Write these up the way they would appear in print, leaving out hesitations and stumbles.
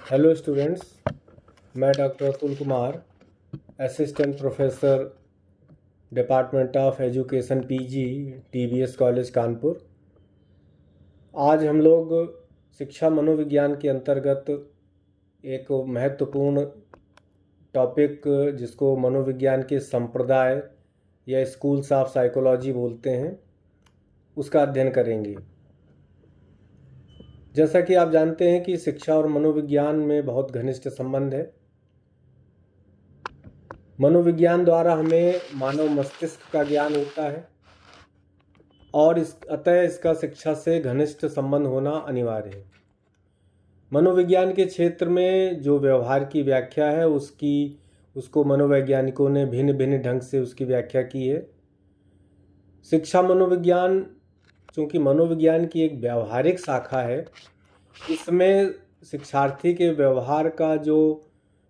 Hello students, मैं doctor Atul Kumar, assistant professor department of education PG, TBS college Kanpur. आज हम लोग शिक्षा मनोविज्ञान के अंतर्गत एक महत्वपूर्ण टॉपिक जिसको मनोविज्ञान के संप्रदाय या स्कूल्स ऑफ साइकोलॉजी बोलते हैं, उसका अध्ययन करेंगे। जैसा कि आप जानते हैं कि शिक्षा और मनोविज्ञान में बहुत घनिष्ठ संबंध है। मनोविज्ञान द्वारा हमें मानव मस्तिष्क का ज्ञान होता है और अतः इसका शिक्षा से घनिष्ठ संबंध होना अनिवार्य है। मनोविज्ञान के क्षेत्र में जो व्यवहार की व्याख्या है उसको मनोवैज्ञानिकों ने भिन्न भिन्न ढंग से उसकी व्याख्या की है। शिक्षा मनोविज्ञान चूँकि मनोविज्ञान की एक व्यावहारिक शाखा है, इसमें शिक्षार्थी के व्यवहार का जो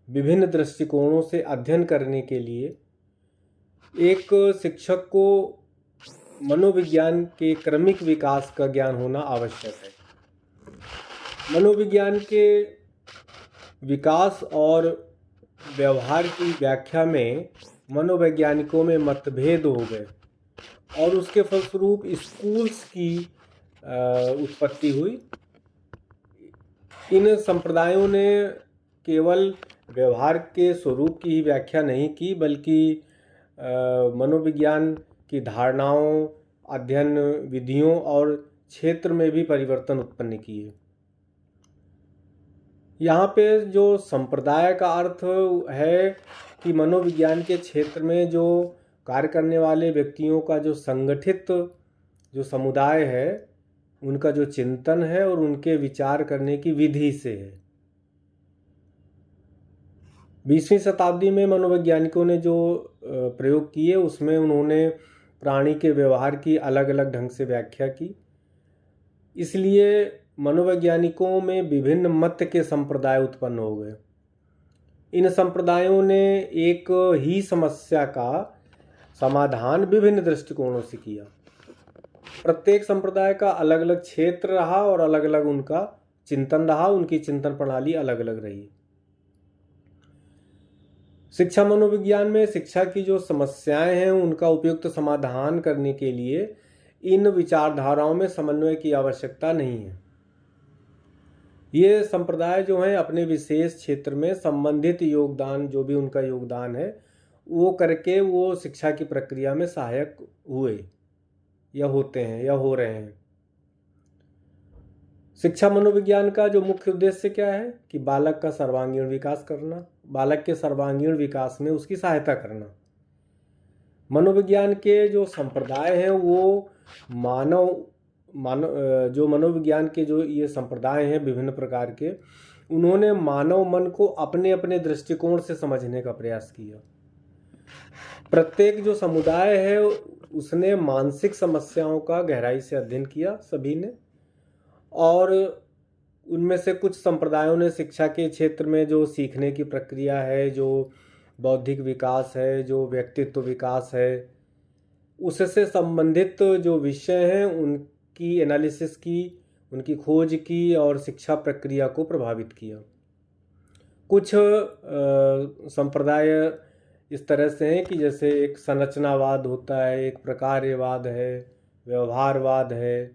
विभिन्न दृष्टिकोणों से अध्ययन करने के लिए एक शिक्षक को मनोविज्ञान के क्रमिक विकास का ज्ञान होना आवश्यक है। मनोविज्ञान के विकास और व्यवहार की व्याख्या में मनोवैज्ञानिकों में मतभेद हो गए और उसके फलस्वरूप स्कूल्स की उत्पत्ति हुई। इन संप्रदायों ने केवल व्यवहार के स्वरूप की ही व्याख्या नहीं की, बल्कि मनोविज्ञान की धारणाओं, अध्ययन विधियों और क्षेत्र में भी परिवर्तन उत्पन्न किए। यहाँ पे जो संप्रदाय का अर्थ है कि मनोविज्ञान के क्षेत्र में जो कार्य करने वाले व्यक्तियों का जो संगठित जो समुदाय है, उनका जो चिंतन है और उनके विचार करने की विधि से है। 20वीं शताब्दी में मनोवैज्ञानिकों ने जो प्रयोग किए उसमें उन्होंने प्राणी के व्यवहार की अलग अलग ढंग से व्याख्या की। इसलिए मनोवैज्ञानिकों में विभिन्न मत के संप्रदाय उत्पन्न हो गए। इन संप्रदायों ने एक ही समस्या का समाधान विभिन्न दृष्टिकोणों से किया। प्रत्येक संप्रदाय का अलग अलग क्षेत्र रहा और अलग अलग उनका चिंतन रहा, उनकी चिंतन प्रणाली अलग अलग रही। शिक्षा मनोविज्ञान में शिक्षा की जो समस्याएं हैं उनका उपयुक्त समाधान करने के लिए इन विचारधाराओं में समन्वय की आवश्यकता नहीं है। ये संप्रदाय जो हैं अपने विशेष क्षेत्र में संबंधित योगदान, जो भी उनका योगदान है वो करके वो शिक्षा की प्रक्रिया में सहायक हुए या होते हैं या हो रहे हैं। शिक्षा मनोविज्ञान का जो मुख्य उद्देश्य क्या है कि बालक का सर्वांगीण विकास करना, बालक के सर्वांगीण विकास में उसकी सहायता करना। मनोविज्ञान के जो संप्रदाय हैं वो जो मनोविज्ञान के जो ये संप्रदाय हैं विभिन्न प्रकार के, उन्होंने मानव मन को अपने अपने दृष्टिकोण से समझने का प्रयास किया। प्रत्येक जो समुदाय है उसने मानसिक समस्याओं का गहराई से अध्ययन किया सभी ने, और उनमें से कुछ संप्रदायों ने शिक्षा के क्षेत्र में जो सीखने की प्रक्रिया है, जो बौद्धिक विकास है, जो व्यक्तित्व विकास है, उससे संबंधित जो विषय हैं उनकी एनालिसिस की, उनकी खोज की और शिक्षा प्रक्रिया को प्रभावित किया। कुछ संप्रदाय इस तरह से हैं कि जैसे एक संरचनावाद होता है, एक प्रकार्यवाद है, व्यवहारवाद है,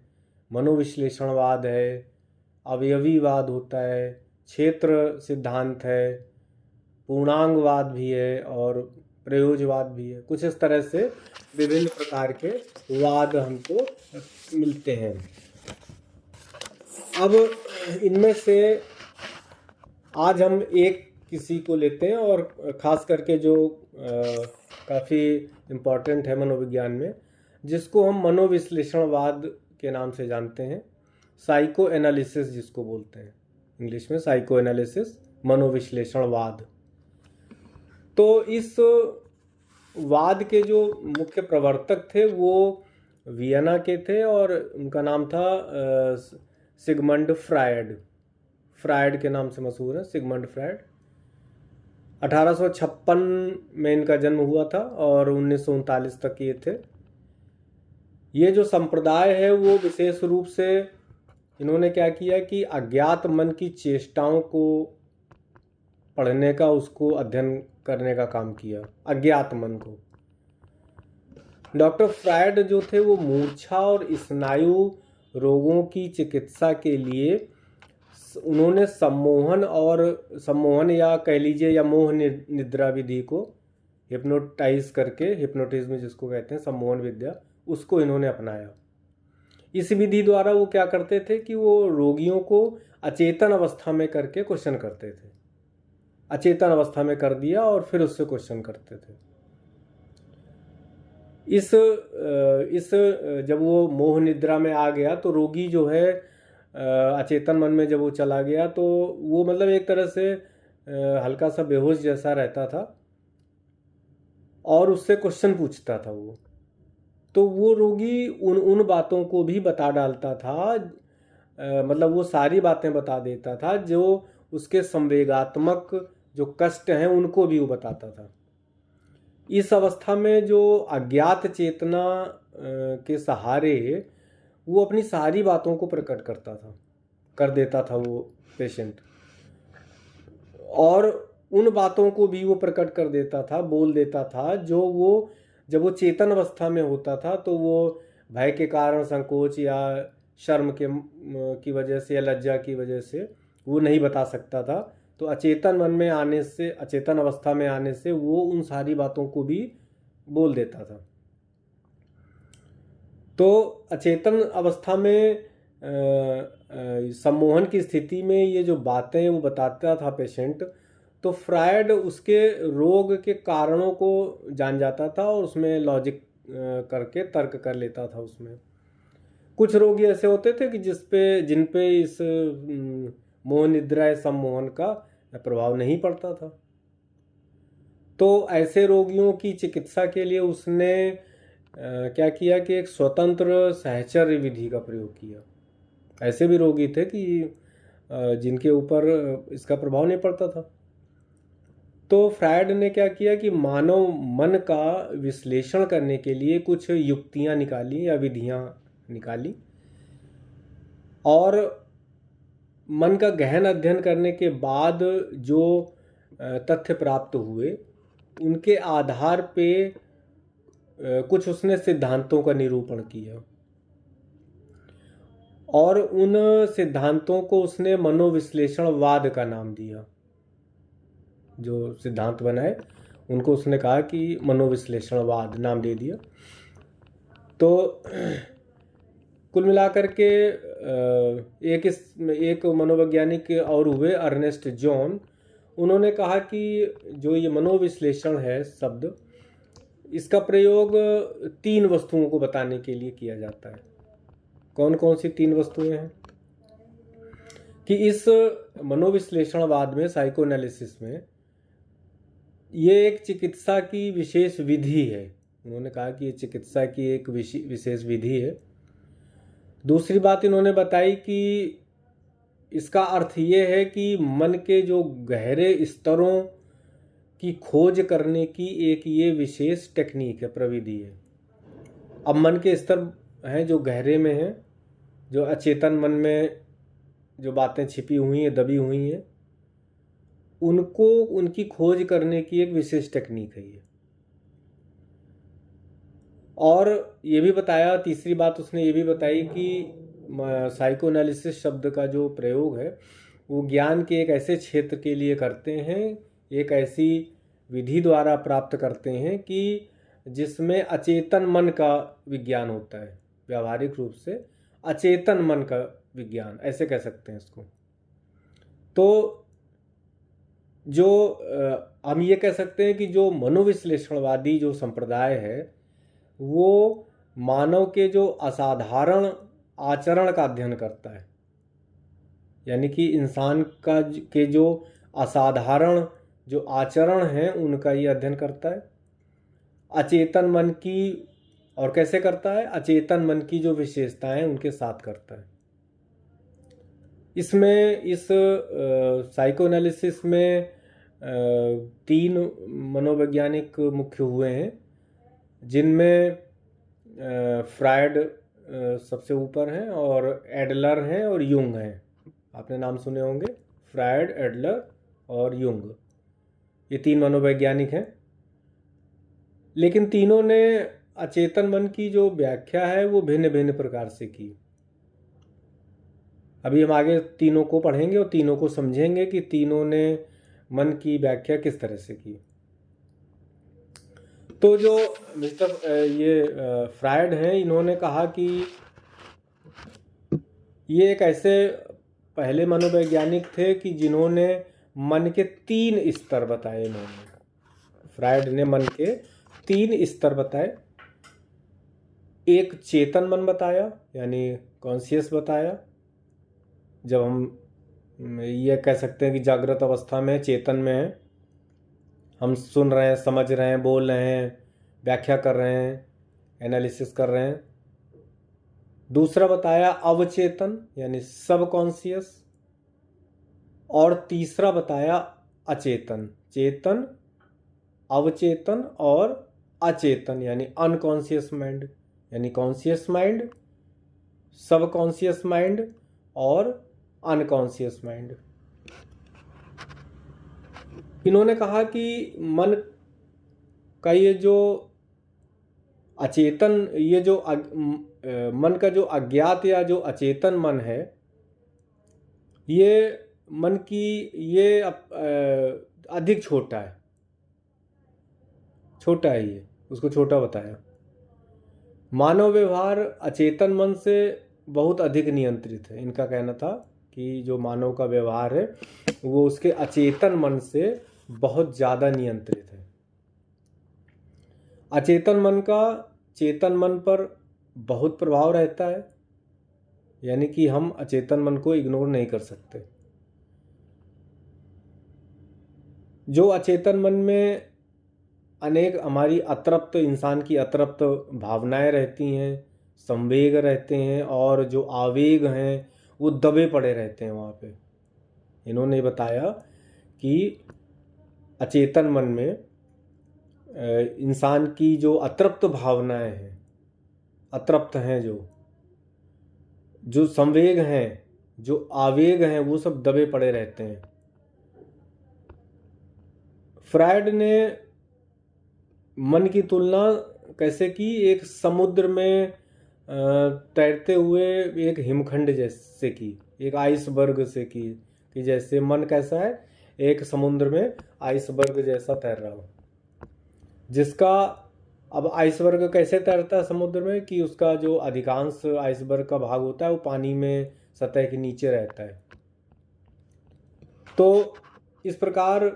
मनोविश्लेषणवाद है, अवयवीवाद होता है, क्षेत्र सिद्धांत है, पूर्णांगवाद भी है और प्रयोजवाद भी है। कुछ इस तरह से विभिन्न प्रकार के वाद हमको मिलते हैं। अब इनमें से आज हम एक किसी को लेते हैं और ख़ास करके जो काफ़ी इम्पॉर्टेंट है मनोविज्ञान में, जिसको हम मनोविश्लेषणवाद के नाम से जानते हैं, साइको एनालिसिस जिसको बोलते हैं इंग्लिश में, साइको एनालिसिस, मनोविश्लेषणवाद। तो इस वाद के जो मुख्य प्रवर्तक थे वो वियना के थे और उनका नाम था सिगमंड फ्रायड। फ्रायड के नाम से मशहूर है सिगमंड फ्रायड। 1856 में इनका जन्म हुआ था और 1939 तक ये थे। ये जो संप्रदाय है वो विशेष रूप से इन्होंने क्या किया कि अज्ञात मन की चेष्टाओं को पढ़ने का, उसको अध्ययन करने का काम किया, अज्ञात मन को। डॉक्टर फ्रायड जो थे वो मूर्छा और स्नायु रोगों की चिकित्सा के लिए उन्होंने सम्मोहन या कह लीजिए या मोह निद्रा विधि को हिप्नोटाइज करके, हिप्नोटिज्म जिसको कहते हैं, सम्मोहन विद्या, उसको इन्होंने अपनाया। इस विधि द्वारा वो क्या करते थे कि वो रोगियों को अचेतन अवस्था में करके क्वेश्चन करते थे। अचेतन अवस्था में कर दिया और फिर उससे क्वेश्चन करते थे। इस जब वो मोह निद्रा में आ गया तो रोगी जो है अचेतन मन में जब वो चला गया तो वो मतलब एक तरह से हल्का सा बेहोश जैसा रहता था और उससे क्वेश्चन पूछता था वो। तो वो रोगी उन बातों को भी बता डालता था, मतलब वो सारी बातें बता देता था जो उसके संवेगात्मक जो कष्ट हैं उनको भी वो बताता था। इस अवस्था में जो अज्ञात चेतना के सहारे वो अपनी सारी बातों को प्रकट कर देता था वो पेशेंट, और उन बातों को भी वो प्रकट कर देता था, बोल देता था, जो वो जब वो चेतन अवस्था में होता था तो वो भय के कारण, संकोच या शर्म की वजह से या लज्जा की वजह से वो नहीं बता सकता था। तो अचेतन मन में आने से, अचेतन अवस्था में आने से वो उन सारी बातों को भी बोल देता था। तो अचेतन अवस्था में सम्मोहन की स्थिति में ये जो बातें वो बताता था पेशेंट, तो फ्रायड उसके रोग के कारणों को जान जाता था और उसमें लॉजिक करके तर्क कर लेता था। उसमें कुछ रोगी ऐसे होते थे कि जिन पे इस मोह निद्रा सम्मोहन का प्रभाव नहीं पड़ता था। तो ऐसे रोगियों की चिकित्सा के लिए उसने क्या किया कि एक स्वतंत्र सहचर्य विधि का प्रयोग किया। ऐसे भी रोगी थे कि जिनके ऊपर इसका प्रभाव नहीं पड़ता था। तो फ्रायड ने क्या किया कि मानव मन का विश्लेषण करने के लिए कुछ युक्तियां निकाली या विधियां निकाली, और मन का गहन अध्ययन करने के बाद जो तथ्य प्राप्त हुए उनके आधार पे कुछ उसने सिद्धांतों का निरूपण किया, और उन सिद्धांतों को उसने मनोविश्लेषणवाद का नाम दिया। जो सिद्धांत बनाए उनको उसने कहा कि मनोविश्लेषणवाद नाम दे दिया। तो कुल मिलाकर के एक मनोवैज्ञानिक और हुए, अर्नेस्ट जॉन। उन्होंने कहा कि जो ये मनोविश्लेषण है शब्द, इसका प्रयोग 3 वस्तुओं को बताने के लिए किया जाता है। कौन कौन सी 3 वस्तुएं हैं? कि इस मनोविश्लेषणवाद में, साइकोएनालिसिस में, ये एक चिकित्सा की विशेष विधि है। उन्होंने कहा कि ये चिकित्सा की एक विशेष विधि है। दूसरी बात इन्होंने बताई कि इसका अर्थ ये है कि मन के जो गहरे स्तरों की खोज करने की एक ये विशेष टेक्निक है, प्रविधि है। अब मन के स्तर हैं जो गहरे में हैं, जो अचेतन मन में जो बातें छिपी हुई हैं, दबी हुई हैं, उनको, उनकी खोज करने की एक विशेष टेक्निक है ये। और ये भी बताया, तीसरी बात उसने ये भी बताई कि साइकोएनालिसिस शब्द का जो प्रयोग है वो ज्ञान के एक ऐसे क्षेत्र के लिए करते हैं, एक ऐसी विधि द्वारा प्राप्त करते हैं कि जिसमें अचेतन मन का विज्ञान होता है। व्यावहारिक रूप से अचेतन मन का विज्ञान, ऐसे कह सकते हैं इसको। तो जो हम ये कह सकते हैं कि जो मनोविश्लेषणवादी जो संप्रदाय है वो मानव के जो असाधारण आचरण का अध्ययन करता है, यानी कि इंसान का के जो असाधारण जो आचरण हैं उनका ये अध्ययन करता है। अचेतन मन की, और कैसे करता है? अचेतन मन की जो विशेषताएं उनके साथ करता है। इसमें, इस साइकोएनालिसिस में 3 मनोवैज्ञानिक मुख्य हुए हैं, जिनमें फ्रायड सबसे ऊपर हैं, और एडलर हैं और युंग हैं। आपने नाम सुने होंगे, फ्रायड, एडलर और युंग। ये 3 मनोवैज्ञानिक हैं, लेकिन तीनों ने अचेतन मन की जो व्याख्या है वो भिन्न भिन्न प्रकार से की। अभी हम आगे तीनों को पढ़ेंगे और तीनों को समझेंगे कि तीनों ने मन की व्याख्या किस तरह से की। तो जो ये फ्रायड हैं, इन्होंने कहा कि ये एक ऐसे पहले मनोवैज्ञानिक थे कि जिन्होंने मन के 3 स्तर बताए। इन्होंने, फ्रायड ने मन के 3 स्तर बताए। एक चेतन मन बताया, यानी कॉन्शियस बताया। जब हम ये कह सकते हैं कि जागृत अवस्था में, चेतन में है, हम सुन रहे हैं, समझ रहे हैं, बोल रहे हैं, व्याख्या कर रहे हैं, एनालिसिस कर रहे हैं। दूसरा बताया अवचेतन, यानी सब कॉन्शियस। और तीसरा बताया अचेतन, चेतन, अवचेतन और अचेतन, यानी अनकॉन्शियस माइंड, यानी कॉन्शियस माइंड, सब कॉन्शियस माइंड और अनकॉन्शियस माइंड। इन्होंने कहा कि मन का ये जो अचेतन, ये जो मन का जो अज्ञात या जो अचेतन मन है, ये मन की ये अधिक छोटा है, छोटा है ये, उसको छोटा बताया। मानव व्यवहार अचेतन मन से बहुत अधिक नियंत्रित है। इनका कहना था कि जो मानव का व्यवहार है वो उसके अचेतन मन से बहुत ज़्यादा नियंत्रित है। अचेतन मन का चेतन मन पर बहुत प्रभाव रहता है, यानी कि हम अचेतन मन को इग्नोर नहीं कर सकते। जो अचेतन मन में अनेक हमारी अतृप्त, इंसान की अतृप्त भावनाएं रहती हैं, संवेग रहते हैं और जो आवेग हैं वो दबे पड़े रहते हैं वहाँ पे। इन्होंने बताया कि अचेतन मन में इंसान की जो अतृप्त भावनाएं हैं, अतृप्त हैं, जो संवेग हैं, जो आवेग हैं, वो सब दबे पड़े रहते हैं। फ्रायड ने मन की तुलना कैसे की? एक समुद्र में तैरते हुए एक हिमखंड जैसे की, एक आइसबर्ग से की, कि जैसे मन कैसा है, एक समुद्र में आइसबर्ग जैसा तैर रहा हो, जिसका, अब आइसबर्ग कैसे तैरता है समुद्र में कि उसका जो अधिकांश आइसबर्ग का भाग होता है वो पानी में सतह के नीचे रहता है। तो इस प्रकार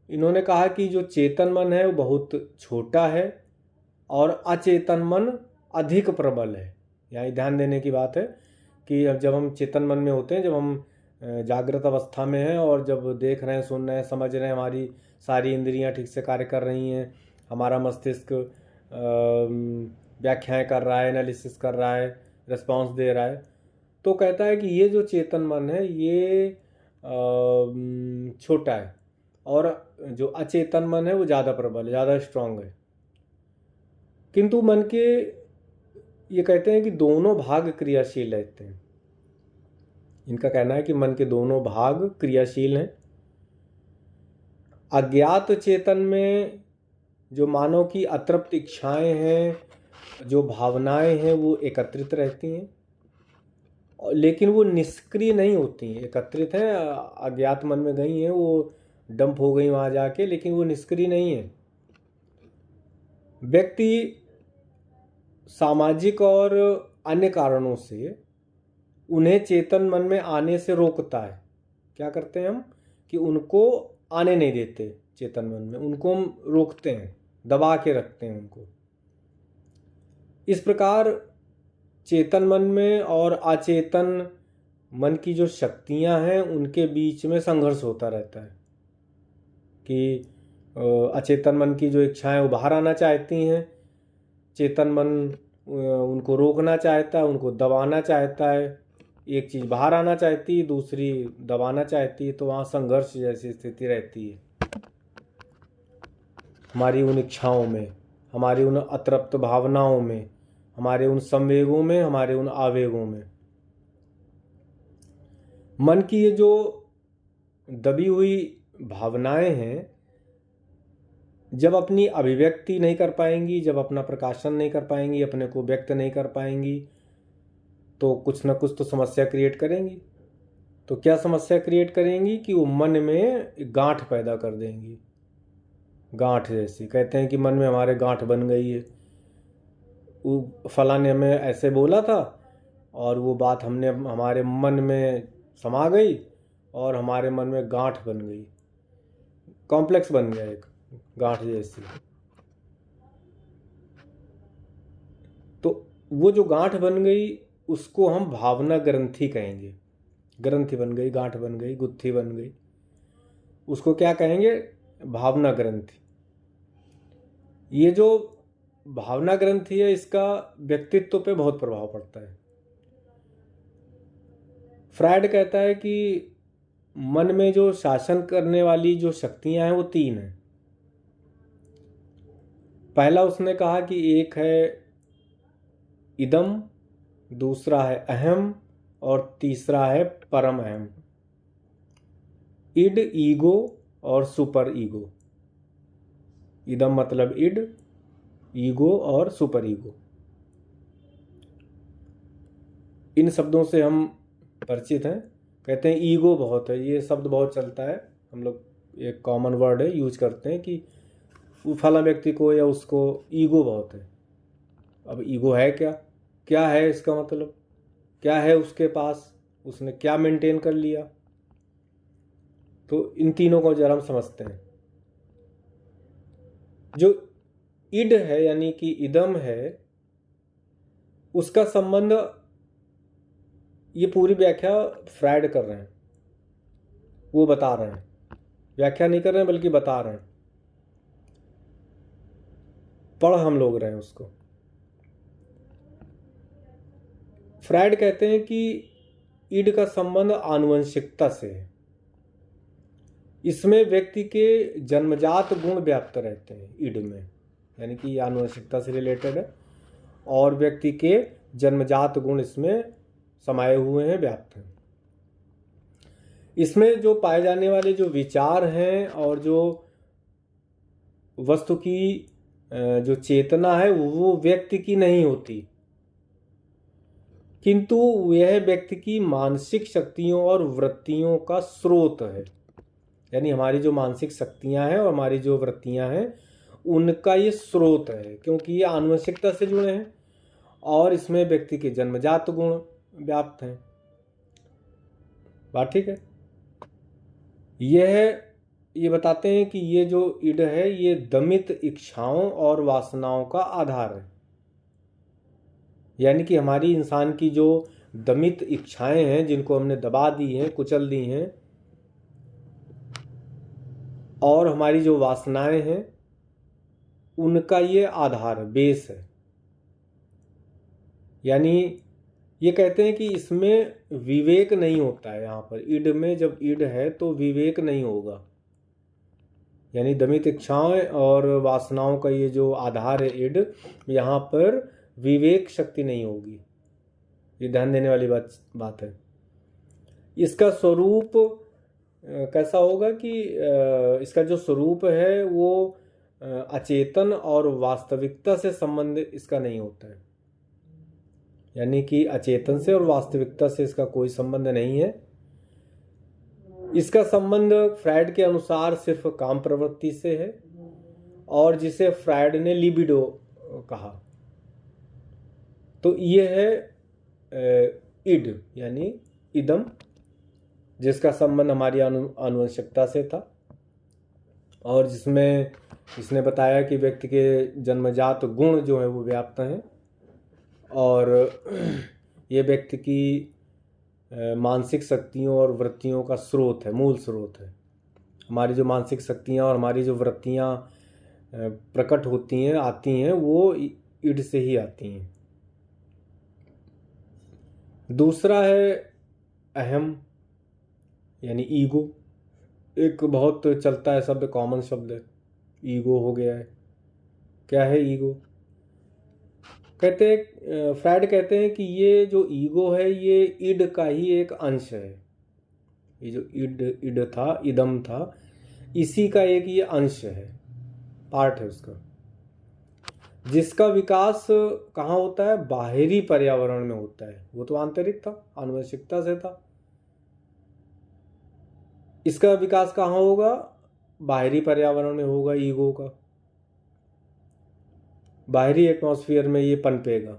इन्होंने कहा कि जो चेतन मन है वो बहुत छोटा है और अचेतन मन अधिक प्रबल है। यहाँ ध्यान देने की बात है कि अब जब हम चेतन मन में होते हैं, जब हम जागृत अवस्था में हैं और जब देख रहे हैं, सुन रहे हैं, समझ रहे हैं, हमारी सारी इंद्रियां ठीक से कार्य कर रही हैं, हमारा मस्तिष्क व्याख्याएं कर रहा है, एनालिसिस कर रहा है, रिस्पॉन्स दे रहा है, तो कहता है कि ये जो चेतन मन है ये छोटा है और जो अचेतन मन है वो ज़्यादा प्रबल है, ज़्यादा स्ट्रांग है। किंतु मन के, ये कहते हैं कि दोनों भाग क्रियाशील रहते हैं। इनका कहना है कि मन के दोनों भाग क्रियाशील हैं। अज्ञात चेतन में जो मानव की अतृप्त इच्छाएं हैं, जो भावनाएं हैं, वो एकत्रित रहती हैं, लेकिन वो निष्क्रिय नहीं होती हैं। एकत्रित हैं, अज्ञात मन में गई हैं, वो डंप हो गई वहाँ जाके, लेकिन वो निष्क्रिय नहीं है। व्यक्ति सामाजिक और अन्य कारणों से उन्हें चेतन मन में आने से रोकता है। क्या करते हैं हम कि उनको आने नहीं देते चेतन मन में, उनको हम रोकते हैं, दबा के रखते हैं उनको। इस प्रकार चेतन मन में और अचेतन मन की जो शक्तियां हैं उनके बीच में संघर्ष होता रहता है कि अचेतन मन की जो इच्छाएं वो बाहर आना चाहती हैं, चेतन मन उनको रोकना चाहता है, उनको दबाना चाहता है। एक चीज़ बाहर आना चाहती है, दूसरी दबाना चाहती है, तो वहाँ संघर्ष जैसी स्थिति रहती है हमारी उन इच्छाओं में, हमारी उन अतृप्त भावनाओं में, हमारे उन संवेगों में, हमारे उन आवेगों में। मन की ये जो दबी हुई भावनाएं हैं जब अपनी अभिव्यक्ति नहीं कर पाएंगी, जब अपना प्रकाशन नहीं कर पाएंगी, अपने को व्यक्त नहीं कर पाएंगी, तो कुछ ना कुछ तो समस्या क्रिएट करेंगी। तो क्या समस्या क्रिएट करेंगी कि वो मन में गांठ पैदा कर देंगी। गांठ जैसी, कहते हैं कि मन में हमारे गांठ बन गई है, वो फलां ने हमें ऐसे बोला था और वो बात हमारे मन में समा गई और हमारे मन में गांठ बन गई, कॉम्प्लेक्स बन गया एक गांठ जैसी। तो वो जो गांठ बन गई उसको हम भावना ग्रंथि कहेंगे। ग्रंथि बन गई, गांठ बन गई, गुत्थी बन गई, उसको क्या कहेंगे? भावना ग्रंथि। ये जो भावना ग्रंथि है इसका व्यक्तित्व पे बहुत प्रभाव पड़ता है। फ्रायड कहता है कि मन में जो शासन करने वाली जो शक्तियां हैं वो 3 हैं। पहला उसने कहा कि एक है इदम, दूसरा है अहम और तीसरा है परम अहम। इड, ईगो और सुपर ईगो। इदम मतलब इड, ईगो और सुपर ईगो। इन शब्दों से हम परिचित हैं। कहते हैं ईगो बहुत है, ये शब्द बहुत चलता है, हम लोग एक कॉमन वर्ड है यूज करते हैं कि फला व्यक्ति को या उसको ईगो बहुत है। अब ईगो है क्या? क्या है इसका मतलब? क्या है उसके पास? उसने क्या मेंटेन कर लिया? तो इन तीनों को जरा हम समझते हैं। जो इड है यानी कि इदम है, उसका संबंध, ये पूरी व्याख्या फ्रायड कर रहे हैं, वो बता रहे हैं, व्याख्या नहीं कर रहे हैं बल्कि बता रहे हैं, पढ़ हम लोग रहे हैं उसको। फ्रायड कहते हैं कि ईड का संबंध आनुवंशिकता से है। इसमें व्यक्ति के जन्मजात गुण व्याप्त रहते हैं ईड में, यानी कि ये आनुवंशिकता से रिलेटेड है और व्यक्ति के जन्मजात गुण इसमें समाये हुए हैं, व्याप्त हैं। इसमें जो पाए जाने वाले जो विचार हैं और जो वस्तु की जो चेतना है वो व्यक्ति की नहीं होती, किंतु यह व्यक्ति की मानसिक शक्तियों और वृत्तियों का स्रोत है। यानी हमारी जो मानसिक शक्तियां हैं और हमारी जो वृत्तियां हैं उनका ये स्रोत है, क्योंकि ये आनुवंशिकता से जुड़े हैं और इसमें व्यक्ति के जन्मजात गुण व्याप्त हैं। बात ठीक है? ये बताते हैं कि ये जो ईड है ये दमित इच्छाओं और वासनाओं का आधार है। यानी कि हमारी इंसान की जो दमित इच्छाएं हैं, जिनको हमने दबा दी हैं, कुचल दी हैं, और हमारी जो वासनाएं हैं उनका ये आधार है, बेस है। यानी ये कहते हैं कि इसमें विवेक नहीं होता है। यहाँ पर ईड में जब ईड है तो विवेक नहीं होगा, यानी दमित इच्छाएं और वासनाओं का ये जो आधार है ईड, यहाँ पर विवेक शक्ति नहीं होगी। ये ध्यान देने वाली बात है। इसका स्वरूप कैसा होगा कि इसका जो स्वरूप है वो अचेतन और वास्तविकता से संबंध इसका नहीं होता है। यानी कि अचेतन से और वास्तविकता से इसका कोई संबंध नहीं है। इसका संबंध फ्रायड के अनुसार सिर्फ काम प्रवृत्ति से है, और जिसे फ्रायड ने लिबिडो कहा। तो ये है इड यानी इदम, जिसका संबंध हमारी आनुवंशिकता से था और जिसमें इसने बताया कि व्यक्ति के जन्मजात गुण जो है वो व्याप्त हैं और ये व्यक्ति की मानसिक शक्तियों और वृत्तियों का स्रोत है, मूल स्रोत है। हमारी जो मानसिक शक्तियाँ और हमारी जो वृत्तियाँ प्रकट होती हैं, आती हैं, वो ईड से ही आती हैं। दूसरा है अहम यानी ईगो। एक बहुत चलता है शब्द, कॉमन शब्द है, ईगो हो गया है। क्या है ईगो? फ्रायड कहते हैं कि ये जो ईगो है ये ईड का ही एक अंश है। ये जो ईड था, इदम था, इसी का एक ये अंश है। पार्ट है उसका, जिसका विकास कहाँ होता है? बाहरी पर्यावरण में होता है। वो तो आंतरिक था, आनुवंशिकता से था। इसका विकास कहाँ होगा? बाहरी पर्यावरण में होगा, ईगो का। बाहरी एटमॉस्फेयर में ये पनपेगा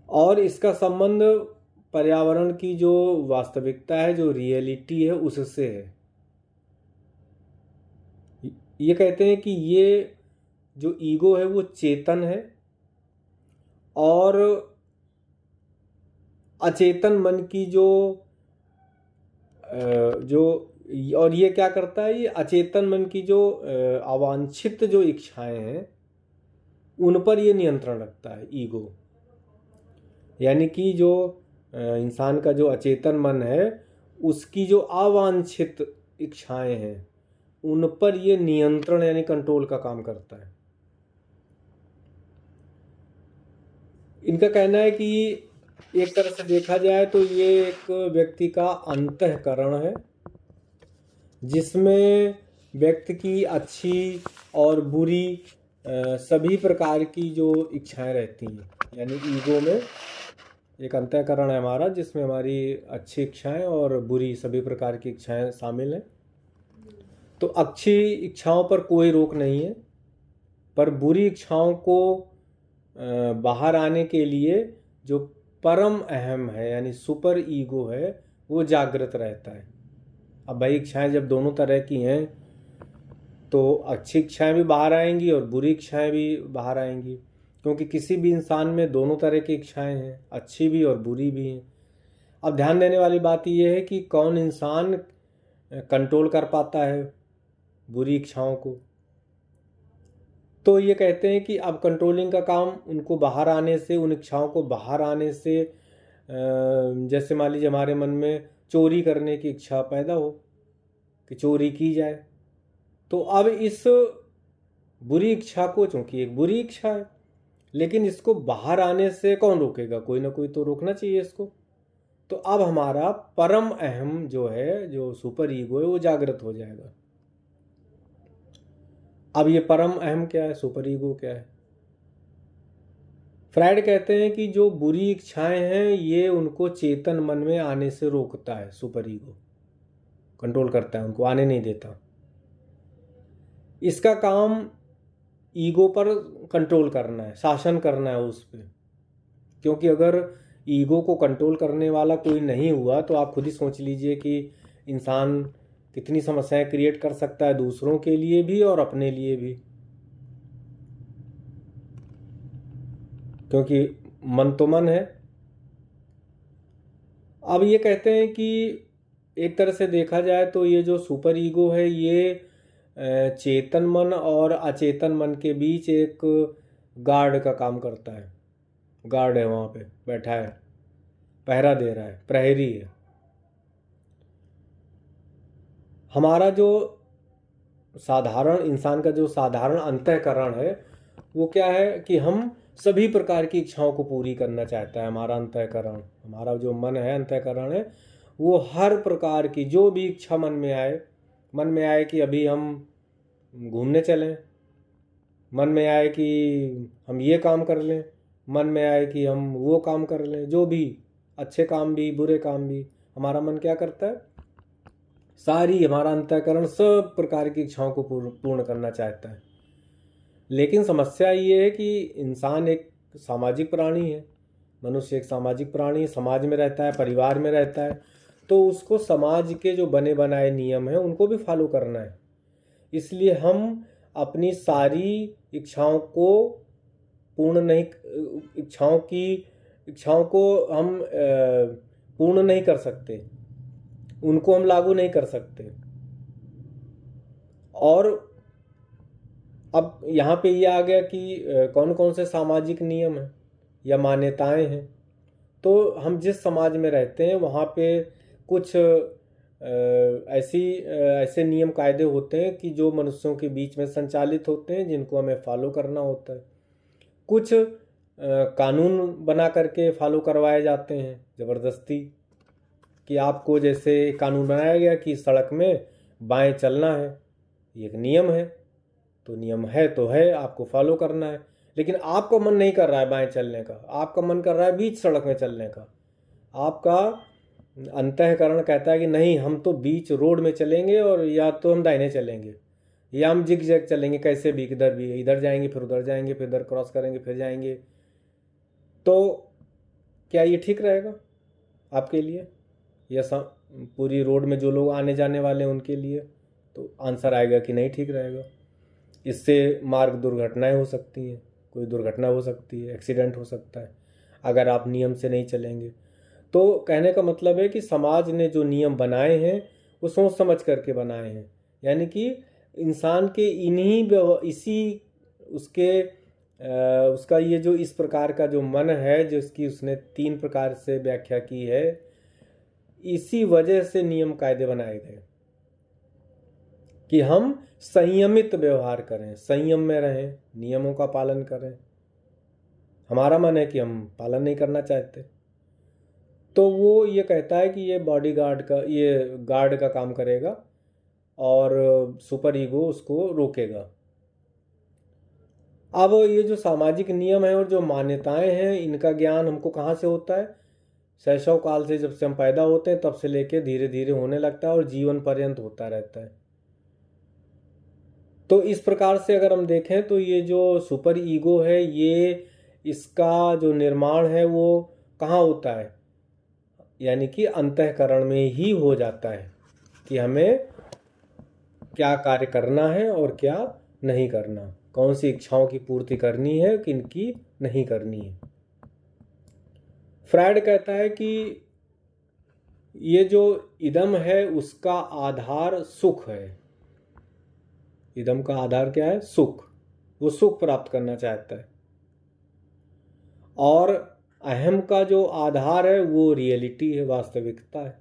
और इसका संबंध पर्यावरण की जो वास्तविकता है, जो रियलिटी है, उससे है। ये कहते हैं कि ये जो ईगो है वो चेतन है और अचेतन मन की जो और ये क्या करता है? ये अचेतन मन की जो अवांछित जो इच्छाएं हैं उन पर ये नियंत्रण रखता है, ईगो। यानी कि जो इंसान का जो अचेतन मन है उसकी जो अवांछित इच्छाएं हैं उन पर ये नियंत्रण यानी कंट्रोल का काम करता है। इनका कहना है कि एक तरह से देखा जाए तो ये एक व्यक्ति का अंतःकरण है, जिसमें व्यक्ति की अच्छी और बुरी सभी प्रकार की जो इच्छाएं रहती हैं। यानी ईगो में एक अंतःकरण है हमारा, जिसमें हमारी अच्छी इच्छाएं और बुरी सभी प्रकार की इच्छाएं शामिल हैं। तो अच्छी इच्छाओं पर कोई रोक नहीं है, पर बुरी इच्छाओं को बाहर आने के लिए जो परम अहम है यानी सुपर ईगो है वो जागृत रहता है। अब भाई इच्छाएं जब दोनों तरह की हैं तो अच्छी इच्छाएं भी बाहर आएंगी और बुरी इच्छाएं भी बाहर आएंगी, क्योंकि किसी भी इंसान में दोनों तरह की इच्छाएं हैं, अच्छी भी और बुरी भी हैं। अब ध्यान देने वाली बात यह है कि कौन इंसान कंट्रोल कर पाता है बुरी इच्छाओं को। तो ये कहते हैं कि अब कंट्रोलिंग का काम उनको बाहर आने से, उन इच्छाओं को बाहर आने से, जैसे मान लीजिए हमारे मन में चोरी करने की इच्छा पैदा हो कि चोरी की जाए, तो अब इस बुरी इच्छा को, चूंकि एक बुरी इच्छा है, लेकिन इसको बाहर आने से कौन रोकेगा? कोई ना कोई तो रोकना चाहिए इसको। तो अब हमारा परम अहम जो है, जो सुपर ईगो है, वो जागृत हो जाएगा। अब ये परम अहम क्या है, सुपर ईगो क्या है? फ्राइड कहते हैं कि जो बुरी इच्छाएं हैं ये उनको चेतन मन में आने से रोकता है, सुपर ईगो कंट्रोल करता है, उनको आने नहीं देता। इसका काम ईगो पर कंट्रोल करना है, शासन करना है उस पर। क्योंकि अगर ईगो को कंट्रोल करने वाला कोई नहीं हुआ तो आप खुद ही सोच लीजिए कि इंसान कितनी समस्याएं क्रिएट कर सकता है, दूसरों के लिए भी और अपने लिए भी। क्योंकि मन तो मन है। अब ये कहते हैं कि एक तरह से देखा जाए तो ये जो सुपर ईगो है ये चेतन मन और अचेतन मन के बीच एक गार्ड का काम करता है। गार्ड है, वहाँ पे बैठा है, पहरा दे रहा है, प्रहरी है। हमारा जो साधारण इंसान का जो साधारण अंतःकरण है वो क्या है कि हम सभी प्रकार की इच्छाओं को पूरी करना चाहता है। हमारा अंतःकरण, हमारा जो मन है, अंतःकरण है, वो हर प्रकार की जो भी इच्छा मन में आए कि अभी हम घूमने चलें, मन में आए कि हम ये काम कर लें, मन में आए कि हम वो काम कर लें, जो भी अच्छे काम भी बुरे काम भी, हमारा मन क्या करता है? सारी, हमारा अंतःकरण सब प्रकार की इच्छाओं को पूर्ण करना चाहता है। लेकिन समस्या ये है कि इंसान एक सामाजिक प्राणी है, मनुष्य एक सामाजिक प्राणी, समाज में रहता है, परिवार में रहता है, तो उसको समाज के जो बने बनाए नियम हैं उनको भी फॉलो करना है। इसलिए हम अपनी सारी इच्छाओं को इच्छाओं को हम पूर्ण नहीं कर सकते, उनको हम लागू नहीं कर सकते। और अब यहाँ पे ये आ गया कि कौन कौन से सामाजिक नियम हैं या मान्यताएं हैं। तो हम जिस समाज में रहते हैं वहाँ पे कुछ ऐसे नियम कायदे होते हैं कि जो मनुष्यों के बीच में संचालित होते हैं, जिनको हमें फॉलो करना होता है। कुछ कानून बना करके फॉलो करवाए जाते हैं ज़बरदस्ती, कि आपको जैसे कानून बनाया गया कि सड़क में बाएं चलना है, ये एक नियम है, तो नियम है तो है, आपको फॉलो करना है। लेकिन आपका मन नहीं कर रहा है बाएं चलने का, आपका मन कर रहा है बीच सड़क में चलने का, आपका अंतःकरण कहता है कि नहीं, हम तो बीच रोड में चलेंगे, और या तो हम दाहिने चलेंगे या हम जिग जैग चलेंगे, कैसे भी, किधर भी, इधर जाएंगे फिर उधर जाएंगे, फिर इधर क्रॉस करेंगे फिर जाएंगे। तो क्या ये ठीक रहेगा आपके लिए या पूरी रोड में जो लोग आने जाने वाले हैं उनके लिए? तो आंसर आएगा कि नहीं ठीक रहेगा। इससे मार्ग दुर्घटनाएं हो सकती हैं, कोई दुर्घटना हो सकती है, एक्सीडेंट हो सकता है अगर आप नियम से नहीं चलेंगे। तो कहने का मतलब है कि समाज ने जो नियम बनाए हैं वो सोच समझ करके बनाए हैं, यानी कि इंसान के इसी उसके उसका ये जो इस प्रकार का जो मन है, जिसकी उसने 3 प्रकार से व्याख्या की है, इसी वजह से नियम कायदे बनाए गए कि हम संयमित व्यवहार करें, संयम में रहें, नियमों का पालन करें। हमारा मन है कि हम पालन नहीं करना चाहते, तो वो ये कहता है कि ये बॉडीगार्ड का, ये गार्ड का काम करेगा और सुपर ईगो उसको रोकेगा। अब ये जो सामाजिक नियम है और जो मान्यताएं हैं, इनका ज्ञान हमको कहाँ से होता है? शैशव काल से, जब से हम पैदा होते हैं तब से लेके धीरे धीरे होने लगता है और जीवन पर्यंत होता रहता है। तो इस प्रकार से अगर हम देखें तो ये जो सुपर ईगो है, ये इसका जो निर्माण है वो कहाँ होता है? यानी कि अंतःकरण में ही हो जाता है कि हमें क्या कार्य करना है और क्या नहीं करना, कौन सी इच्छाओं की पूर्ति करनी है, किनकी नहीं करनी है। फ्रायड कहता है कि ये जो इदम है उसका आधार सुख है। इदम का आधार क्या है? सुख। वो सुख प्राप्त करना चाहता है। और अहम का जो आधार है वो रियलिटी है, वास्तविकता है।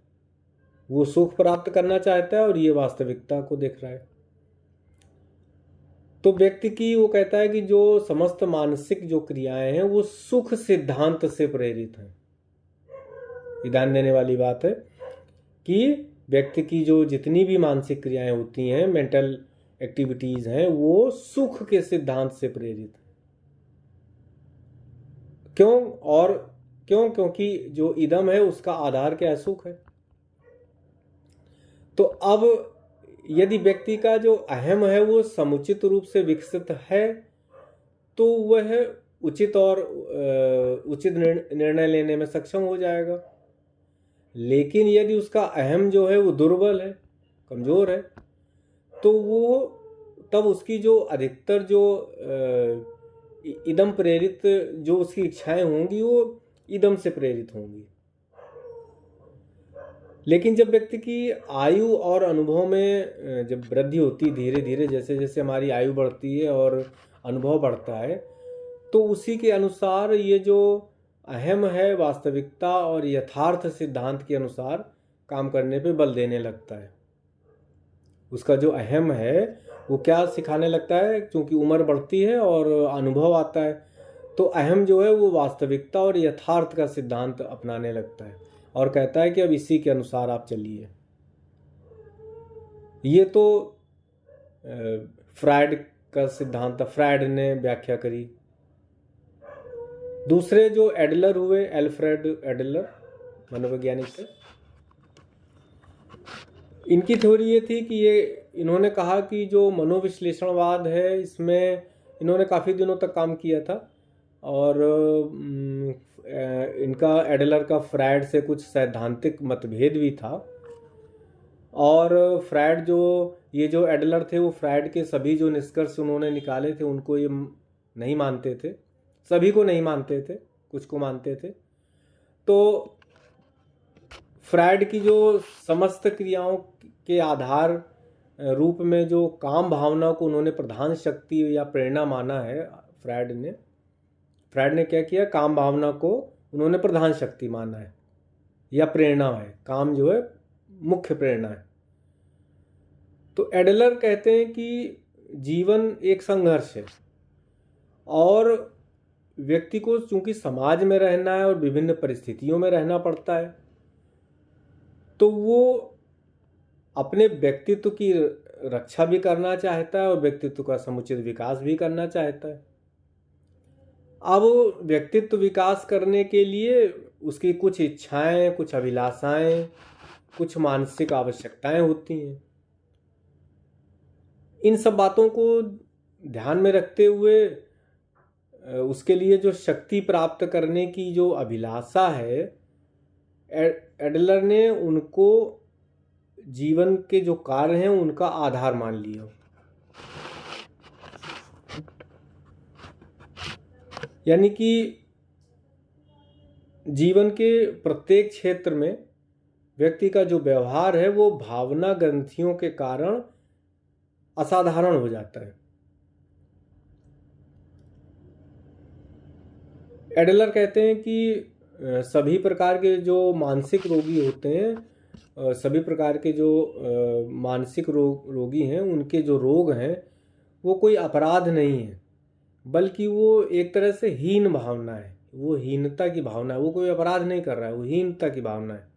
वो सुख प्राप्त करना चाहता है और ये वास्तविकता को देख रहा है। तो व्यक्ति की, वो कहता है कि जो समस्त मानसिक जो क्रियाएं हैं वो सुख सिद्धांत से प्रेरित हैं। ध्यान देने वाली बात है कि व्यक्ति की जो जितनी भी मानसिक क्रियाएं होती हैं, मेंटल एक्टिविटीज हैं, वो सुख के सिद्धांत से प्रेरित है। क्योंकि जो इदम है उसका आधार क्या है? सुख है। तो अब यदि व्यक्ति का जो अहम है वो समुचित रूप से विकसित है तो वह उचित और उचित निर्णय लेने में सक्षम हो जाएगा। लेकिन यदि उसका अहम जो है वो दुर्बल है, कमजोर है, तो वो तब उसकी जो अधिकतर जो इदम प्रेरित जो उसकी इच्छाएं होंगी वो इदम से प्रेरित होंगी। लेकिन जब व्यक्ति की आयु और अनुभव में जब वृद्धि होती है, धीरे धीरे जैसे जैसे हमारी आयु बढ़ती है और अनुभव बढ़ता है, तो उसी के अनुसार ये जो अहम है वास्तविकता और यथार्थ सिद्धांत के अनुसार काम करने पे बल देने लगता है। उसका जो अहम है वो क्या सिखाने लगता है? क्योंकि उम्र बढ़ती है और अनुभव आता है, तो अहम जो है वो वास्तविकता और यथार्थ का सिद्धांत अपनाने लगता है और कहता है कि अब इसी के अनुसार आप चलिए। ये तो फ्रायड का सिद्धांत, फ्रायड ने व्याख्या करी। दूसरे जो एडलर हुए, एल्फ्रेड एडलर मनोवैज्ञानिक थे, इनकी थ्योरी ये थी कि इन्होंने कहा कि जो मनोविश्लेषणवाद है, इसमें इन्होंने काफ़ी दिनों तक काम किया था और इनका एडलर का फ्रायड से कुछ सैद्धांतिक मतभेद भी था। और फ्रायड ये जो एडलर थे वो फ्रायड के सभी जो निष्कर्ष उन्होंने निकाले थे उनको ये नहीं मानते थे, सभी को नहीं मानते थे, कुछ को मानते थे। तो फ्रायड की जो समस्त क्रियाओं के आधार रूप में जो काम भावना को उन्होंने प्रधान शक्ति या प्रेरणा माना है, फ्रायड ने क्या किया? काम भावना को उन्होंने प्रधान शक्ति माना है या प्रेरणा है, काम जो है मुख्य प्रेरणा है। तो एडलर कहते हैं कि जीवन एक संघर्ष है और व्यक्ति को चूंकि समाज में रहना है और विभिन्न परिस्थितियों में रहना पड़ता है, तो वो अपने व्यक्तित्व की रक्षा भी करना चाहता है और व्यक्तित्व का समुचित विकास भी करना चाहता है। अब व्यक्तित्व विकास करने के लिए उसकी कुछ इच्छाएं, कुछ अभिलाषाएं, कुछ मानसिक आवश्यकताएं होती हैं। इन सब बातों को ध्यान में रखते हुए उसके लिए जो शक्ति प्राप्त करने की जो अभिलाषा है, एडलर ने उनको जीवन के जो कार्य हैं उनका आधार मान लिया। यानी कि जीवन के प्रत्येक क्षेत्र में व्यक्ति का जो व्यवहार है वो भावना ग्रंथियों के कारण असाधारण हो जाता है। एडलर कहते हैं कि सभी प्रकार के जो मानसिक रोगी होते हैं, सभी प्रकार के जो मानसिक रोगी हैं, उनके जो रोग हैं वो कोई अपराध नहीं है, बल्कि वो एक तरह से हीन भावना है। वो हीनता की भावना है, वो कोई अपराध नहीं कर रहा है, वो हीनता की भावना है।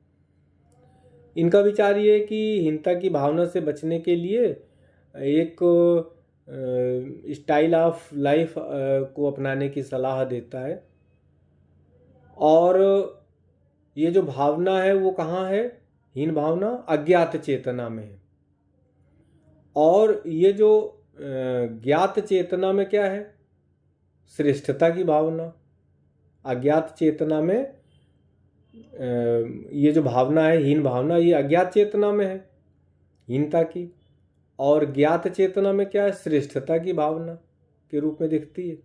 इनका विचार ये है कि हीनता की भावना से बचने के लिए एक स्टाइल ऑफ लाइफ को अपनाने की सलाह देता है। और ये जो भावना है वो कहाँ है? हीन भावना अज्ञात चेतना में है। और ये जो ज्ञात चेतना में क्या है? श्रेष्ठता की भावना। अज्ञात चेतना में ये जो भावना है हीन भावना, ये अज्ञात चेतना में है हीनता की, और ज्ञात चेतना में क्या है? श्रेष्ठता की भावना के रूप में दिखती है।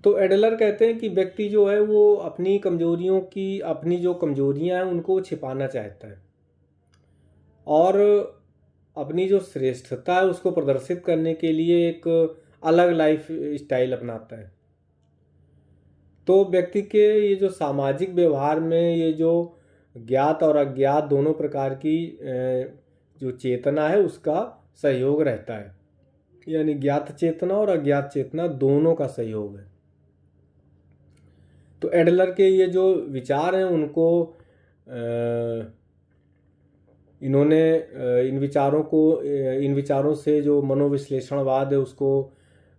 तो एडलर कहते हैं कि व्यक्ति जो है वो अपनी कमजोरियों की, अपनी जो कमजोरियां हैं उनको छिपाना चाहता है और अपनी जो श्रेष्ठता है उसको प्रदर्शित करने के लिए एक अलग लाइफ स्टाइल अपनाता है। तो व्यक्ति के ये जो सामाजिक व्यवहार में ये जो ज्ञात और अज्ञात दोनों प्रकार की जो चेतना है उसका सहयोग रहता है, यानी ज्ञात चेतना और अज्ञात चेतना दोनों का सहयोग है। तो एडलर के ये जो विचार हैं उनको इन्होंने इन विचारों से जो मनोविश्लेषणवाद है उसको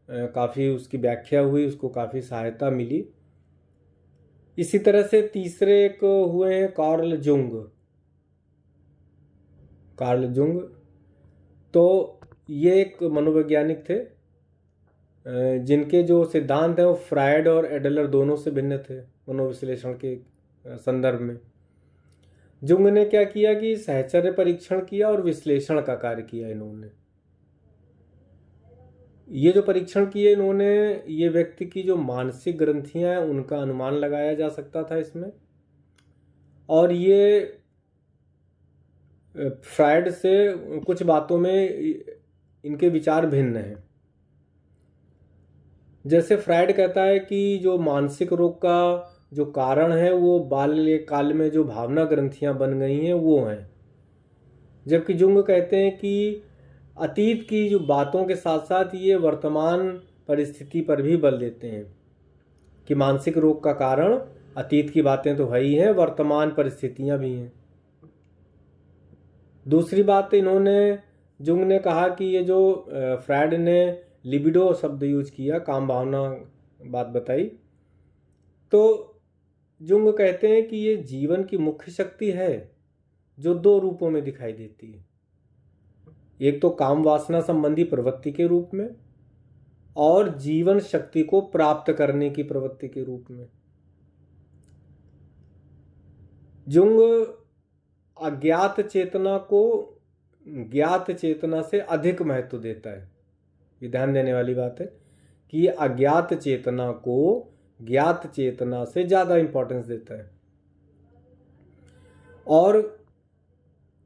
काफ़ी, उसकी व्याख्या हुई, उसको काफ़ी सहायता मिली। इसी तरह से तीसरे एक हुए हैं कार्ल जुंग। तो ये एक मनोवैज्ञानिक थे जिनके जो सिद्धांत हैं वो फ्रायड और एडलर दोनों से भिन्न थे मनोविश्लेषण के संदर्भ में। जुंग ने क्या किया कि सहचर्य परीक्षण किया और विश्लेषण का कार्य किया इन्होंने। ये जो परीक्षण किए इन्होंने, ये व्यक्ति की जो मानसिक ग्रंथियां हैं उनका अनुमान लगाया जा सकता था इसमें, और ये फ्रायड से कुछ बातों में इनके विचार भिन्न हैं। जैसे फ्रायड कहता है कि जो मानसिक रोग का जो कारण है वो बाल्यकाल में जो भावना ग्रंथियां बन गई हैं वो हैं, जबकि जुंग कहते हैं कि अतीत की जो बातों के साथ साथ ये वर्तमान परिस्थिति पर भी बल देते हैं कि मानसिक रोग का कारण अतीत की बातें तो है ही हैं, वर्तमान परिस्थितियां भी हैं। दूसरी बात इन्होंने, जुंग ने कहा कि ये जो फ्रायड ने लिबिडो शब्द यूज किया, काम भावना बात बताई, तो जुंग कहते हैं कि ये जीवन की मुख्य शक्ति है जो दो रूपों में दिखाई देती है। एक तो काम वासना संबंधी प्रवृत्ति के रूप में और जीवन शक्ति को प्राप्त करने की प्रवृत्ति के रूप में। जुंग अज्ञात चेतना को ज्ञात चेतना से अधिक महत्व देता है। ये ध्यान देने वाली बात है कि अज्ञात चेतना को ज्ञात चेतना से ज्यादा इंपॉर्टेंस देता है, और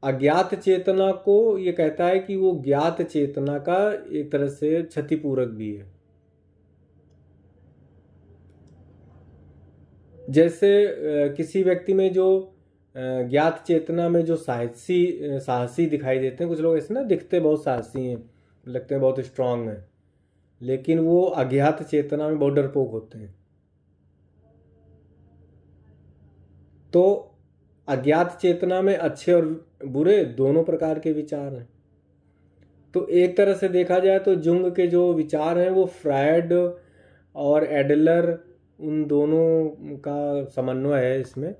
अज्ञात चेतना को ये कहता है कि वो ज्ञात चेतना का एक तरह से क्षतिपूरक भी है। जैसे किसी व्यक्ति में जो ज्ञात चेतना में जो साहसी दिखाई देते हैं, कुछ लोग ऐसे ना दिखते बहुत साहसी हैं, लगते हैं बहुत स्ट्रांग हैं, लेकिन वो अज्ञात चेतना में बहुत डरपोक होते हैं। तो अज्ञात चेतना में अच्छे और बुरे दोनों प्रकार के विचार हैं। तो एक तरह से देखा जाए तो जुंग के जो विचार हैं वो फ्रायड और एडलर उन दोनों का समन्वय है इसमें।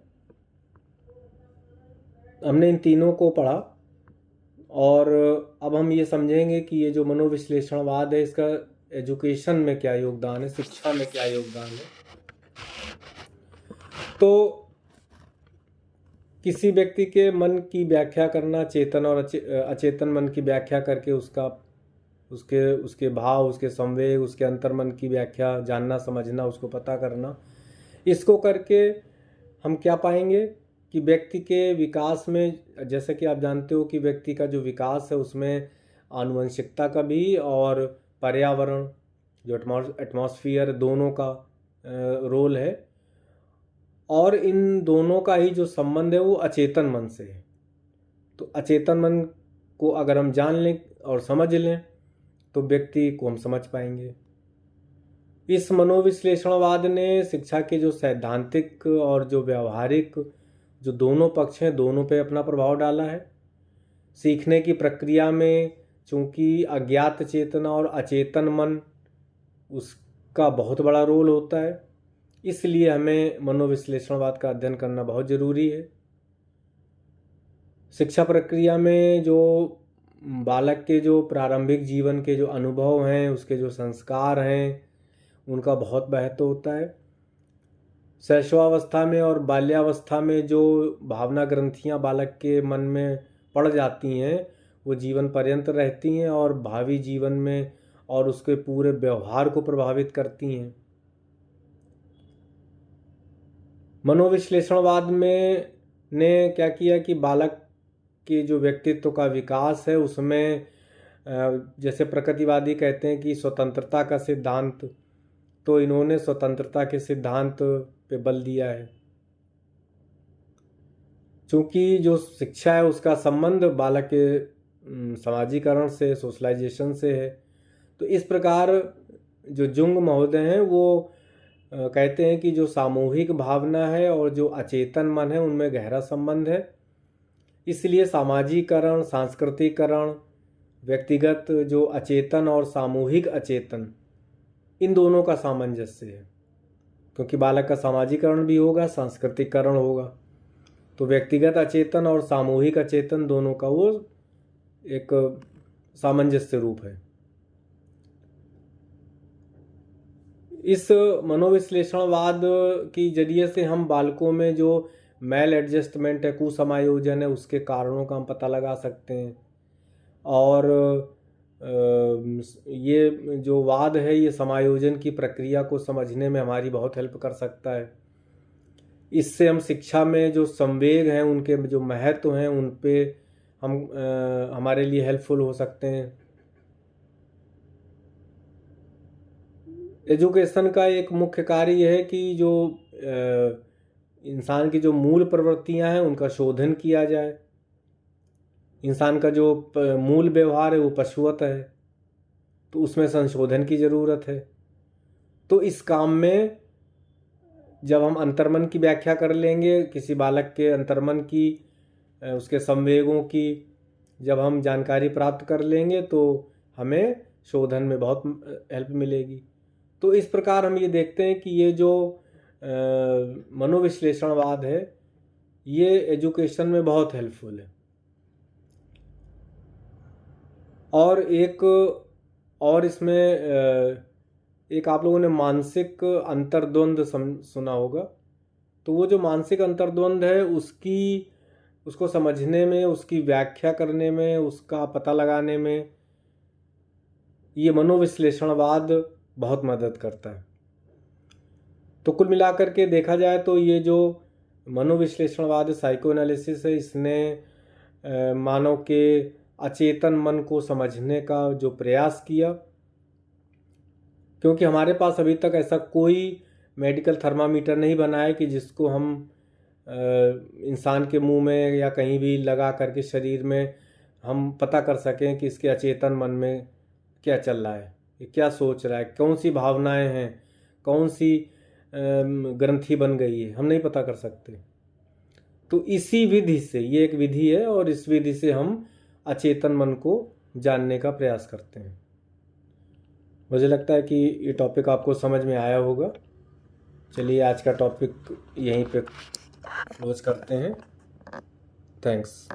हमने इन तीनों को पढ़ा और अब हम ये समझेंगे कि ये जो मनोविश्लेषणवाद है इसका एजुकेशन में क्या योगदान है, शिक्षा में क्या योगदान है। तो किसी व्यक्ति के मन की व्याख्या करना, चेतन और अचेतन मन की व्याख्या करके उसके भाव, उसके संवेग, उसके अंतर्मन की व्याख्या जानना, समझना, उसको पता करना, इसको करके हम क्या पाएंगे कि व्यक्ति के विकास में, जैसे कि आप जानते हो कि व्यक्ति का जो विकास है उसमें आनुवंशिकता का भी और पर्यावरण जो एटमॉस्फेयर दोनों का रोल है, और इन दोनों का ही जो संबंध है वो अचेतन मन से है। तो अचेतन मन को अगर हम जान लें और समझ लें तो व्यक्ति को हम समझ पाएंगे। इस मनोविश्लेषणवाद ने शिक्षा के जो सैद्धांतिक और जो व्यवहारिक जो दोनों पक्ष हैं दोनों पे अपना प्रभाव डाला है। सीखने की प्रक्रिया में चूंकि अज्ञात चेतना और अचेतन मन उसका बहुत बड़ा रोल होता है, इसलिए हमें मनोविश्लेषणवाद का अध्ययन करना बहुत ज़रूरी है। शिक्षा प्रक्रिया में जो बालक के जो प्रारंभिक जीवन के जो अनुभव हैं, उसके जो संस्कार हैं, उनका बहुत महत्व होता है। शैशवावस्था में और बाल्यावस्था में जो भावना ग्रंथियां बालक के मन में पड़ जाती हैं वो जीवन पर्यंत रहती हैं और भावी जीवन में और उसके पूरे व्यवहार को प्रभावित करती हैं। मनोविश्लेषणवाद में ने क्या किया कि बालक के जो व्यक्तित्व का विकास है उसमें जैसे प्रकृतिवादी कहते हैं कि स्वतंत्रता का सिद्धांत, तो इन्होंने स्वतंत्रता के सिद्धांत पे बल दिया है। चूँकि जो शिक्षा है उसका संबंध बालक के समाजीकरण से, सोशलाइजेशन से है, तो इस प्रकार जो जुंग महोदय हैं वो कहते हैं कि जो सामूहिक भावना है और जो अचेतन मन है उनमें गहरा संबंध है। इसलिए सामाजिकरण, सांस्कृतिकरण, व्यक्तिगत जो अचेतन और सामूहिक अचेतन, इन दोनों का सामंजस्य है, क्योंकि बालक का सामाजिकरण भी होगा, सांस्कृतिकरण होगा, तो व्यक्तिगत अचेतन और सामूहिक अचेतन दोनों का वो एक सामंजस्य रूप है। इस मनोविश्लेषणवाद की जरिए से हम बालकों में जो मैल एडजस्टमेंट है, कुसमायोजन है, उसके कारणों का हम पता लगा सकते हैं। और ये जो वाद है ये समायोजन की प्रक्रिया को समझने में हमारी बहुत हेल्प कर सकता है। इससे हम शिक्षा में जो संवेग हैं, उनके जो महत्व हैं, उन पे हम हमारे लिए हेल्पफुल हो सकते हैं। एजुकेशन का एक मुख्य कार्य यह है कि जो इंसान की जो मूल प्रवृत्तियां हैं उनका शोधन किया जाए। इंसान का जो मूल व्यवहार है वो पशुवत है, तो उसमें संशोधन की ज़रूरत है। तो इस काम में जब हम अंतर्मन की व्याख्या कर लेंगे, किसी बालक के अंतर्मन की, उसके संवेगों की जब हम जानकारी प्राप्त कर लेंगे तो हमें शोधन में बहुत हेल्प मिलेगी। तो इस प्रकार हम ये देखते हैं कि ये जो मनोविश्लेषणवाद है ये एजुकेशन में बहुत हेल्पफुल है। और एक और इसमें एक आप लोगों ने मानसिक अंतर्द्वंद सुना होगा। तो वो जो मानसिक अंतर्द्वंद है उसको समझने में, उसकी व्याख्या करने में, उसका पता लगाने में ये मनोविश्लेषणवाद बहुत मदद करता है। तो कुल मिलाकर के देखा जाए तो ये जो मनोविश्लेषणवाद साइको एनालिसिस है, इसने मानव के अचेतन मन को समझने का जो प्रयास किया, क्योंकि हमारे पास अभी तक ऐसा कोई मेडिकल थर्मामीटर नहीं बना है कि जिसको हम इंसान के मुंह में या कहीं भी लगा करके शरीर में हम पता कर सकें कि इसके अचेतन मन में क्या चल रहा है, ये क्या सोच रहा है, कौन सी भावनाएं हैं, कौन सी ग्रंथि बन गई है, हम नहीं पता कर सकते। तो इसी विधि से, ये एक विधि है और इस विधि से हम अचेतन मन को जानने का प्रयास करते हैं। मुझे लगता है कि ये टॉपिक आपको समझ में आया होगा। चलिए आज का टॉपिक यहीं पे क्लोज करते हैं। थैंक्स।